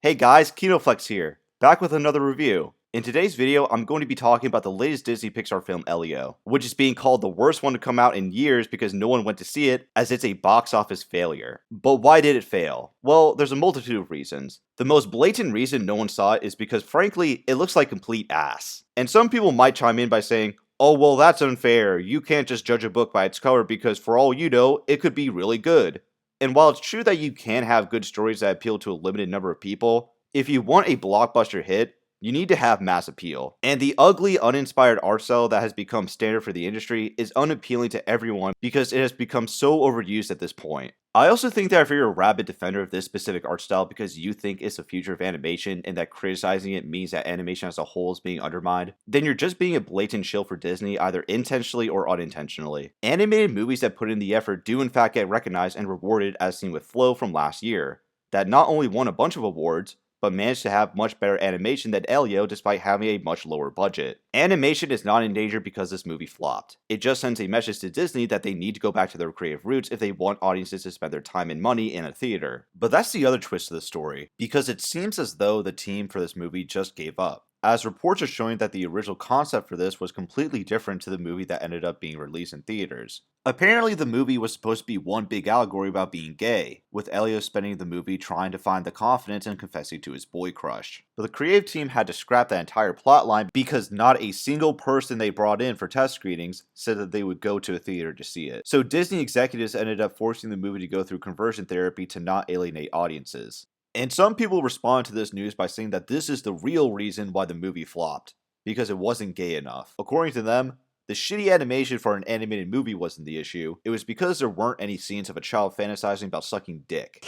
Hey guys, KinoFlex here, back with another review. In today's video, I'm going to be talking about the latest Disney Pixar film, Elio, which is being called the worst one to come out in years because no one went to see it, as it's a box office failure. But why did it fail? Well, there's a multitude of reasons. The most blatant reason no one saw it is because, frankly, it looks like complete ass. And some people might chime in by saying, oh well, that's unfair, you can't just judge a book by its cover because for all you know, it could be really good. And while it's true that you can have good stories that appeal to a limited number of people, if you want a blockbuster hit, you need to have mass appeal. And the ugly, uninspired art style that has become standard for the industry is unappealing to everyone because it has become so overused at this point. I also think that if you're a rabid defender of this specific art style because you think it's the future of animation and that criticizing it means that animation as a whole is being undermined, then you're just being a blatant shill for Disney either intentionally or unintentionally. Animated movies that put in the effort do in fact get recognized and rewarded, as seen with Flow from last year, that not only won a bunch of awards, but managed to have much better animation than Elio despite having a much lower budget. Animation is not in danger because this movie flopped. It just sends a message to Disney that they need to go back to their creative roots if they want audiences to spend their time and money in a theater. But that's the other twist to the story, because it seems as though the team for this movie just gave up, as reports are showing that the original concept for this was completely different to the movie that ended up being released in theaters. Apparently the movie was supposed to be one big allegory about being gay, with Elio spending the movie trying to find the confidence and confessing to his boy crush. But the creative team had to scrap that entire plotline because not a single person they brought in for test screenings said that they would go to a theater to see it. So Disney executives ended up forcing the movie to go through conversion therapy to not alienate audiences. And some people respond to this news by saying that this is the real reason why the movie flopped, because it wasn't gay enough. According to them, the shitty animation for an animated movie wasn't the issue, it was because there weren't any scenes of a child fantasizing about sucking dick.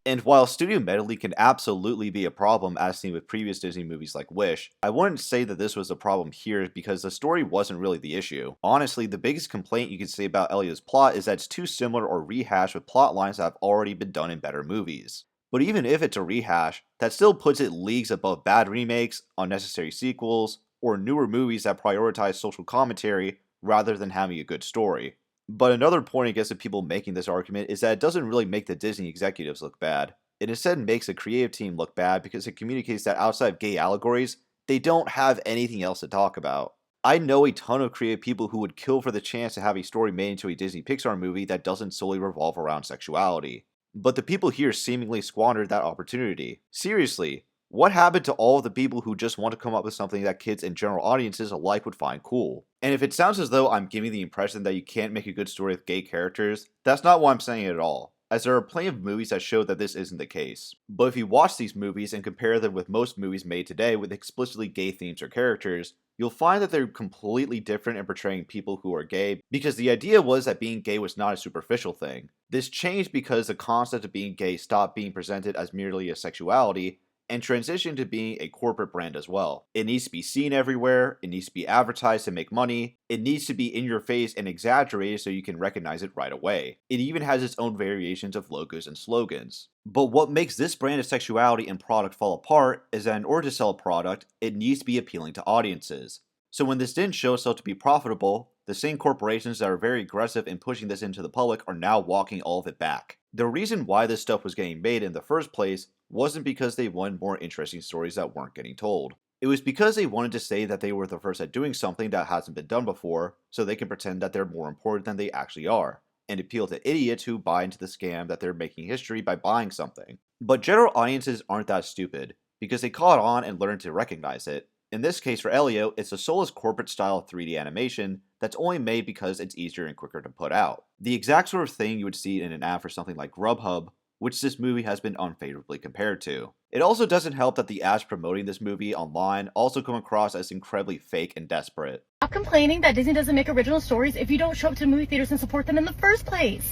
And while studio meddling can absolutely be a problem as seen with previous Disney movies like Wish, I wouldn't say that this was a problem here because the story wasn't really the issue. Honestly, the biggest complaint you can say about Elio's plot is that it's too similar or rehashed with plot lines that have already been done in better movies. But even if it's a rehash, that still puts it leagues above bad remakes, unnecessary sequels, or newer movies that prioritize social commentary rather than having a good story. But another point against the people making this argument is that it doesn't really make the Disney executives look bad. It instead makes the creative team look bad because it communicates that outside of gay allegories, they don't have anything else to talk about. I know a ton of creative people who would kill for the chance to have a story made into a Disney Pixar movie that doesn't solely revolve around sexuality. But the people here seemingly squandered that opportunity. Seriously, what happened to all of the people who just want to come up with something that kids and general audiences alike would find cool? And if it sounds as though I'm giving the impression that you can't make a good story with gay characters, that's not what I'm saying at all, as there are plenty of movies that show that this isn't the case. But if you watch these movies and compare them with most movies made today with explicitly gay themes or characters, you'll find that they're completely different in portraying people who are gay, because the idea was that being gay was not a superficial thing. This changed because the concept of being gay stopped being presented as merely a sexuality and transition to being a corporate brand as well. It needs to be seen everywhere, it needs to be advertised to make money, it needs to be in your face and exaggerated so you can recognize it right away. It even has its own variations of logos and slogans. But what makes this brand of sexuality and product fall apart is that in order to sell a product, it needs to be appealing to audiences. So when this didn't show itself to be profitable, the same corporations that are very aggressive in pushing this into the public are now walking all of it back. The reason why this stuff was getting made in the first place wasn't because they wanted more interesting stories that weren't getting told. It was because they wanted to say that they were the first at doing something that hasn't been done before, so they can pretend that they're more important than they actually are, and appeal to idiots who buy into the scam that they're making history by buying something. But general audiences aren't that stupid, because they caught on and learned to recognize it. In this case for Elio, it's a soulless corporate style 3D animation that's only made because it's easier and quicker to put out. The exact sort of thing you would see in an ad for something like Grubhub, which this movie has been unfavorably compared to. It also doesn't help that the ads promoting this movie online also come across as incredibly fake and desperate. Stop complaining that Disney doesn't make original stories if you don't show up to movie theaters and support them in the first place.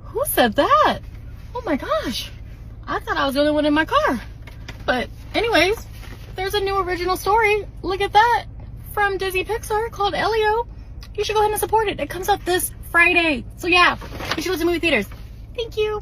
Who said that? Oh my gosh. I thought I was the only one in my car. But anyways, there's a new original story. Look at that. From Disney Pixar called Elio. You should go ahead and support it. It comes out this Friday. So yeah, you should go to movie theaters. Thank you.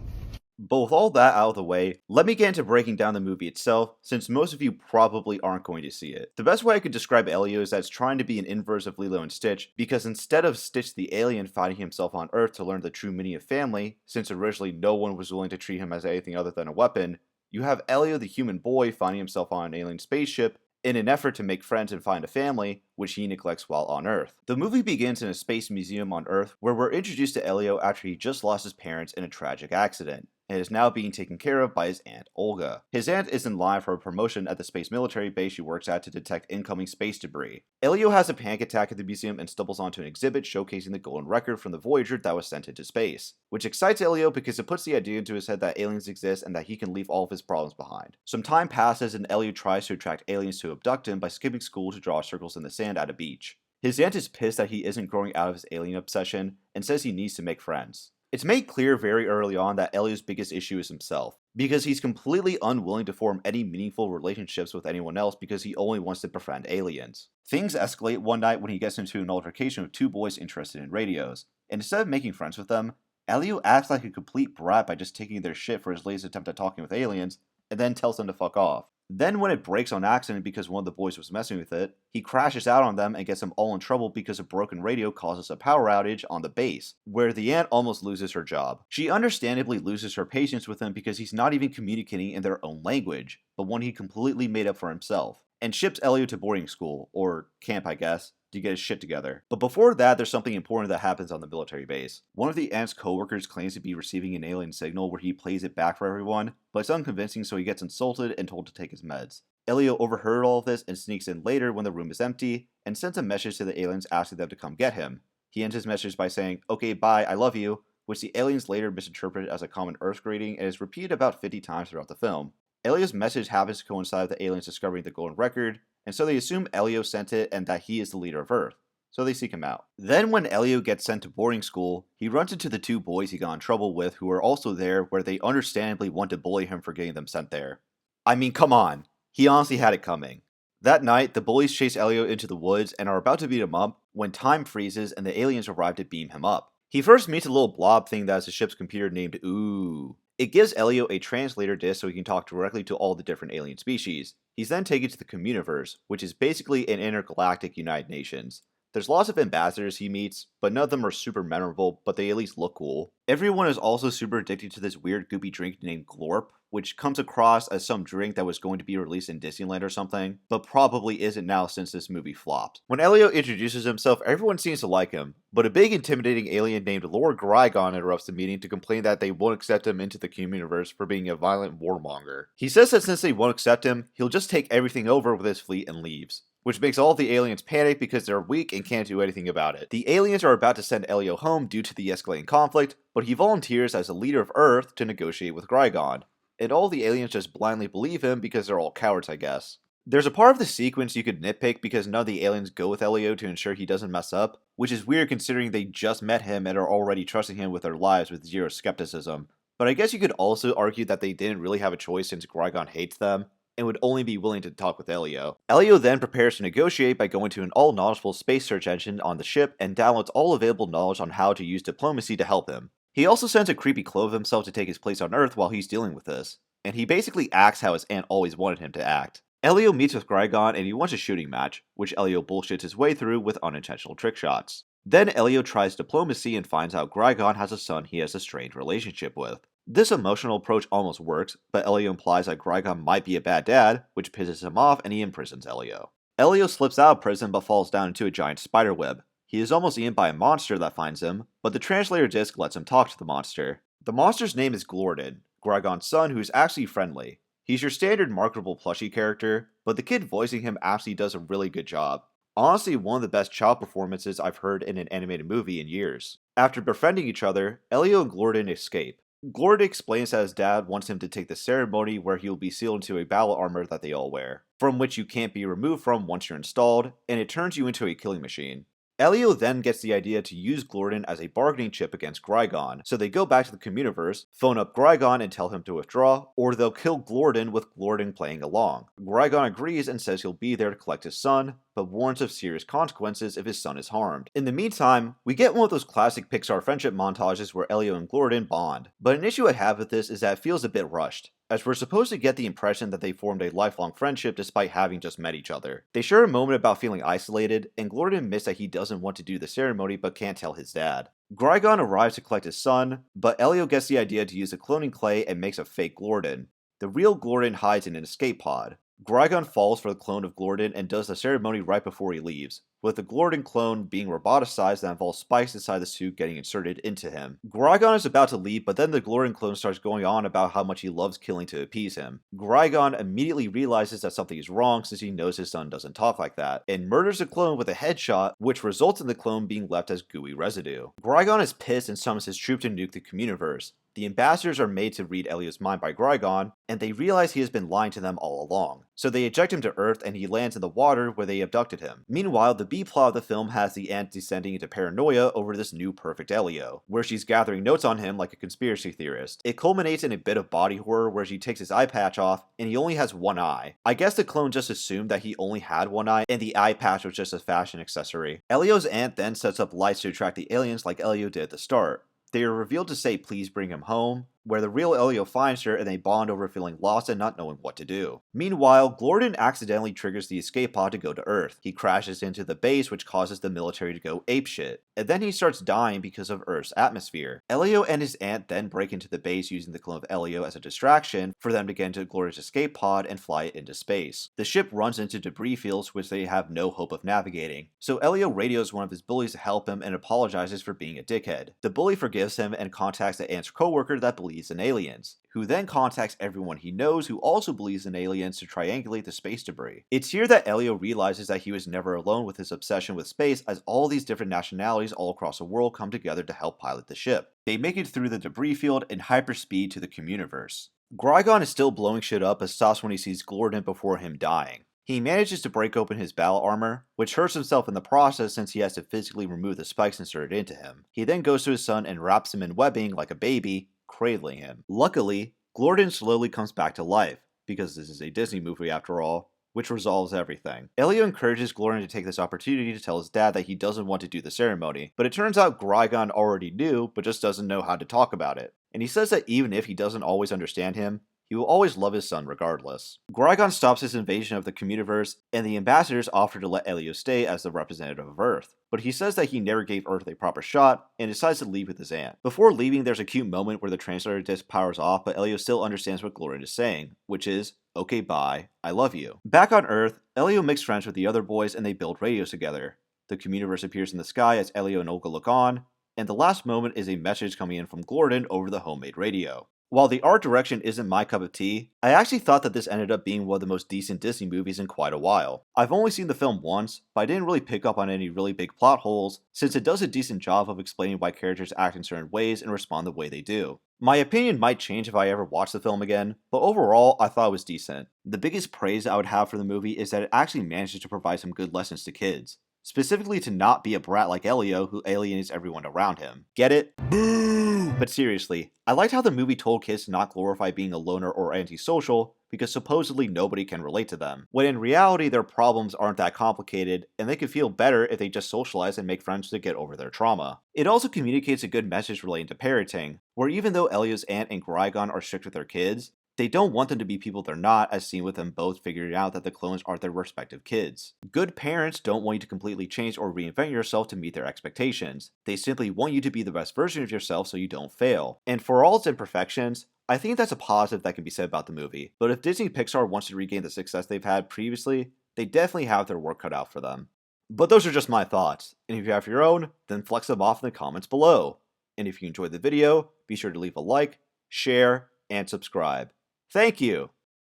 But with all that out of the way, let me get into breaking down the movie itself, since most of you probably aren't going to see it. The best way I could describe Elio is that it's trying to be an inverse of Lilo and Stitch, because instead of Stitch the alien finding himself on Earth to learn the true meaning of family, since originally no one was willing to treat him as anything other than a weapon, you have Elio the human boy finding himself on an alien spaceship in an effort to make friends and find a family, which he neglects while on Earth. The movie begins in a space museum on Earth where we're introduced to Elio after he just lost his parents in a tragic accident, and is now being taken care of by his aunt Olga. His aunt is in line for a promotion at the space military base she works at to detect incoming space debris. Elio has a panic attack at the museum and stumbles onto an exhibit showcasing the golden record from the Voyager that was sent into space, which excites Elio because it puts the idea into his head that aliens exist and that he can leave all of his problems behind. Some time passes and Elio tries to attract aliens to abduct him by skipping school to draw circles in the sand at a beach. His aunt is pissed that he isn't growing out of his alien obsession and says he needs to make friends. It's made clear very early on that Elio's biggest issue is himself, because he's completely unwilling to form any meaningful relationships with anyone else because he only wants to befriend aliens. Things escalate one night when he gets into an altercation with two boys interested in radios, and instead of making friends with them, Elio acts like a complete brat by just taking their shit for his latest attempt at talking with aliens, and then tells them to fuck off. Then when it breaks on accident because one of the boys was messing with it, he crashes out on them and gets them all in trouble because a broken radio causes a power outage on the base, where the aunt almost loses her job. She understandably loses her patience with him because he's not even communicating in their own language, but one he completely made up for himself, and ships Elio to boarding school, or camp I guess, to get his shit together. But before that, there's something important that happens on the military base. One of the aunt's coworkers claims to be receiving an alien signal where he plays it back for everyone, but it's unconvincing, so he gets insulted and told to take his meds. Elio overheard all of this and sneaks in later when the room is empty, and sends a message to the aliens asking them to come get him. He ends his message by saying, "Okay, bye, I love you," which the aliens later misinterpret as a common Earth greeting and is repeated about 50 times throughout the film. Elio's message happens to coincide with the aliens discovering the golden record, and so they assume Elio sent it and that he is the leader of Earth, so they seek him out. Then when Elio gets sent to boarding school, he runs into the two boys he got in trouble with who are also there where they understandably want to bully him for getting them sent there. I mean, come on, he honestly had it coming. That night, the bullies chase Elio into the woods and are about to beat him up when time freezes and the aliens arrive to beam him up. He first meets a little blob thing that is the ship's computer named Ooh. It gives Elio a translator disc so he can talk directly to all the different alien species. He's then taken to the communiverse, which is basically an intergalactic United Nations. There's lots of ambassadors he meets, but none of them are super memorable, but they at least look cool. Everyone is also super addicted to this weird goopy drink named Glorp, which comes across as some drink that was going to be released in Disneyland or something, but probably isn't now since this movie flopped. When Elio introduces himself, everyone seems to like him, but a big intimidating alien named Lord Grygon interrupts the meeting to complain that they won't accept him into the communiverse for being a violent warmonger. He says that since they won't accept him, he'll just take everything over with his fleet and leaves, which makes all the aliens panic because they're weak and can't do anything about it. The aliens are about to send Elio home due to the escalating conflict, but he volunteers as the leader of Earth to negotiate with Grygon, and all the aliens just blindly believe him because they're all cowards, I guess. There's a part of the sequence you could nitpick because none of the aliens go with Elio to ensure he doesn't mess up, which is weird considering they just met him and are already trusting him with their lives with zero skepticism. But I guess you could also argue that they didn't really have a choice since Grygon hates them, and would only be willing to talk with Elio. Elio then prepares to negotiate by going to an all-knowledgeable space search engine on the ship and downloads all available knowledge on how to use diplomacy to help him. He also sends a creepy clone of himself to take his place on Earth while he's dealing with this, and he basically acts how his aunt always wanted him to act. Elio meets with Grygon and he wants a shooting match, which Elio bullshits his way through with unintentional trick shots. Then Elio tries diplomacy and finds out Grygon has a son he has a strained relationship with. This emotional approach almost works, but Elio implies that Grygon might be a bad dad, which pisses him off and he imprisons Elio. Elio slips out of prison but falls down into a giant spider web. He is almost eaten by a monster that finds him, but the translator disc lets him talk to the monster. The monster's name is Glorden, Grygon's son, who is actually friendly. He's your standard marketable plushie character, but the kid voicing him actually does a really good job. Honestly, one of the best child performances I've heard in an animated movie in years. After befriending each other, Elio and Glorden escape. Glorden explains that his dad wants him to take the ceremony where he will be sealed into a battle armor that they all wear, from which you can't be removed from once you're installed, and it turns you into a killing machine. Elio then gets the idea to use Glorden as a bargaining chip against Grygon, so they go back to the communiverse, phone up Grygon and tell him to withdraw, or they'll kill Glorden with Glorden playing along. Grygon agrees and says he'll be there to collect his son, but warns of serious consequences if his son is harmed. In the meantime, we get one of those classic Pixar friendship montages where Elio and Gordon bond, but an issue I have with this is that it feels a bit rushed, as we're supposed to get the impression that they formed a lifelong friendship despite having just met each other. They share a moment about feeling isolated, and Gordon admits that he doesn't want to do the ceremony but can't tell his dad. Qui-Gon arrives to collect his son, but Elio gets the idea to use the cloning clay and makes a fake Gordon. The real Gordon hides in an escape pod. Qui-Gon falls for the clone of Gordon and does the ceremony right before he leaves, with the Gordon clone being roboticized that involves spikes inside the suit getting inserted into him. Qui-Gon is about to leave, but then the Gordon clone starts going on about how much he loves killing to appease him. Qui-Gon immediately realizes that something is wrong since he knows his son doesn't talk like that, and murders the clone with a headshot, which results in the clone being left as gooey residue. Qui-Gon is pissed and summons his troop to nuke the communiverse. The ambassadors are made to read Elio's mind by Qui-Gon, and they realize he has been lying to them all along. So they eject him to Earth and he lands in the water where they abducted him. Meanwhile, the B-plot of the film has the aunt descending into paranoia over this new perfect Elio, where she's gathering notes on him like a conspiracy theorist. It culminates in a bit of body horror where she takes his eye patch off and he only has one eye. I guess the clone just assumed that he only had one eye and the eye patch was just a fashion accessory. Elio's aunt then sets up lights to attract the aliens like Elio did at the start. They are revealed to say please bring him home, where the real Elio finds her and they bond over feeling lost and not knowing what to do. Meanwhile, Gordon accidentally triggers the escape pod to go to Earth. He crashes into the base, which causes the military to go apeshit, and then he starts dying because of Earth's atmosphere. Elio and his aunt then break into the base using the clone of Elio as a distraction for them to get into Gordon's escape pod and fly it into space. The ship runs into debris fields which they have no hope of navigating, so Elio radios one of his bullies to help him and apologizes for being a dickhead. The bully forgives him and contacts the aunt's coworker that believes in aliens, who then contacts everyone he knows who also believes in aliens to triangulate the space debris. It's here that Elio realizes that he was never alone with his obsession with space, as all these different nationalities all across the world come together to help pilot the ship. They make it through the debris field in hyperspeed to the communiverse. Qui-Gon is still blowing shit up but stops when he sees Gordon before him dying. He manages to break open his battle armor, which hurts himself in the process since he has to physically remove the spikes inserted into him. He then goes to his son and wraps him in webbing like a baby, cradling him. Luckily, Gordon slowly comes back to life, because this is a Disney movie after all, which resolves everything. Elio encourages Gordon to take this opportunity to tell his dad that he doesn't want to do the ceremony, but it turns out Qui-Gon already knew, but just doesn't know how to talk about it. And he says that even if he doesn't always understand him, he will always love his son regardless. Qui-Gon stops his invasion of the communiverse, and the ambassadors offer to let Elio stay as the representative of Earth. But he says that he never gave Earth a proper shot, and decides to leave with his aunt. Before leaving, there's a cute moment where the translator disc powers off, but Elio still understands what Gordon is saying, which is, okay bye, I love you. Back on Earth, Elio makes friends with the other boys and they build radios together. The communiverse appears in the sky as Elio and Olga look on, and the last moment is a message coming in from Gordon over the homemade radio. While the art direction isn't my cup of tea, I actually thought that this ended up being one of the most decent Disney movies in quite a while. I've only seen the film once, but I didn't really pick up on any really big plot holes, since it does a decent job of explaining why characters act in certain ways and respond the way they do. My opinion might change if I ever watch the film again, but overall, I thought it was decent. The biggest praise I would have for the movie is that it actually manages to provide some good lessons to kids. Specifically to not be a brat like Elio who alienates everyone around him. Get it? Boo! But seriously, I liked how the movie told kids to not glorify being a loner or antisocial because supposedly nobody can relate to them, when in reality their problems aren't that complicated and they could feel better if they just socialize and make friends to get over their trauma. It also communicates a good message relating to parenting, where even though Elio's aunt and Qui-Gon are strict with their kids, they don't want them to be people they're not, as seen with them both figuring out that the clones are their respective kids. Good parents don't want you to completely change or reinvent yourself to meet their expectations. They simply want you to be the best version of yourself so you don't fail. And for all its imperfections, I think that's a positive that can be said about the movie. But if Disney Pixar wants to regain the success they've had previously, they definitely have their work cut out for them. But those are just my thoughts, and if you have your own, then flex them off in the comments below. And if you enjoyed the video, be sure to leave a like, share, and subscribe. Thank you!